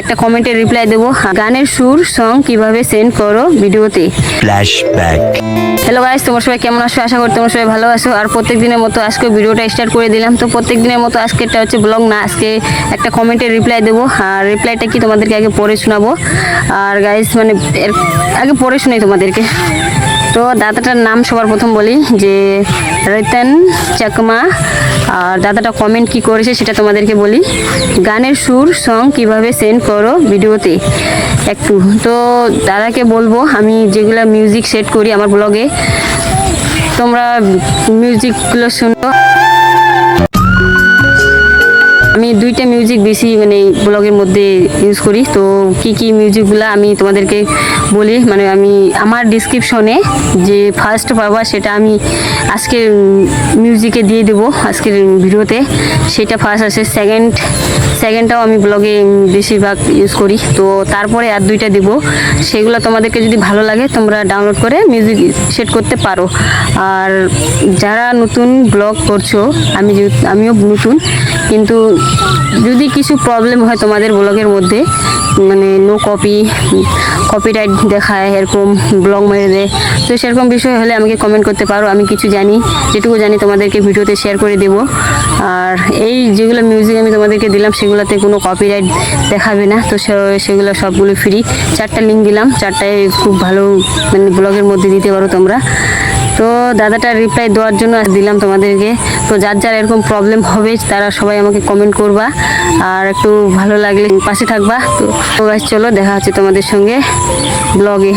একটা কমেন্টে রিপ্লাই দেবো। গানের সুর সং কিভাবে সেন্ড করো ভিডিওতে। ফ্ল্যাশব্যাক। হ্যালো গাইস, তোমরা সবাই কেমন আছো? আশা করি তোমরা সবাই ভালো আছো। আর প্রত্যেক দিনের মতো আজকে ভিডিওটা স্টার্ট করে দিলাম। তো প্রত্যেক দিনের মতো আজকে এটা হচ্ছে ব্লগ না, আজকে একটা কমেন্টে রিপ্লাই দেবো। আর রিপ্লাইটা কি তোমাদেরকে আগে পড়ে শোনাবো। আর গাইস মানে আগে পড়ে শোনাই তোমাদেরকে। তো দাদাটার নাম সবার প্রথম বলি যে রতন চাকমা। আর দাদাটা কমেন্ট কি করেছে সেটা তোমাদেরকে বলি। গানের সুর সং কিভাবে সেন্ড করো ভিডিওতে একটু। তো দাদাকে বলবো আমি যেগুলো মিউজিক সেট করি আমার ব্লগে, তোমরা মিউজিকগুলো শুনো। আমি দুইটা মিউজিক বেশি মানে ব্লগের মধ্যে ইউজ করি। তো কি কি মিউজিকগুলো আমি তোমাদেরকে বলি, মানে আমি আমার ডিসক্রিপশনে যে ফার্স্ট পাবা সেটা আমি আজকের মিউজিকে দিয়ে দেবো আজকের ভিডিওতে। সেটা ফার্স্ট আছে, সেকেন্ডটাও আমি ব্লগে বেশিরভাগ ইউজ করি। তো তারপরে আর দুইটা দেবো, সেগুলো তোমাদেরকে যদি ভালো লাগে তোমরা ডাউনলোড করে মিউজিক সেট করতে পারো। আর যারা নতুন ব্লগ করছো, আমিও নতুন, কিন্তু যদি কিছু প্রবলেম হয় তোমাদের ব্লগের মধ্যে, মানে নো কপিরাইট দেখায়, এরকম ব্লগ মেরে দেয়, তো সেরকম বিষয় হলে আমাকে কমেন্ট করতে পারো। আমি কিছু জানি, যেটুকু জানি তোমাদেরকে ভিডিওতে শেয়ার করে দেব। আর এই যেগুলো মিউজিক আমি তোমাদেরকে দিলাম সেগুলোতে কোনো কপিরাইট দেখাবে না। তো সেগুলো সবগুলো ফ্রি। 4টা লিঙ্ক দিলাম, 4টায় খুব ভালো মানে ব্লগের মধ্যে দিতে পারো তোমরা। তো দাদাটার রিপ্লাই দেওয়ার জন্য দিলাম তোমাদেরকে। তো যার যার এরকম প্রবলেম হবে তারা সবাই আমাকে কমেন্ট করবা, আর একটু ভালো লাগলে পাশে থাকবা। তো চলো দেখা হচ্ছে তোমাদের সঙ্গে ব্লগে।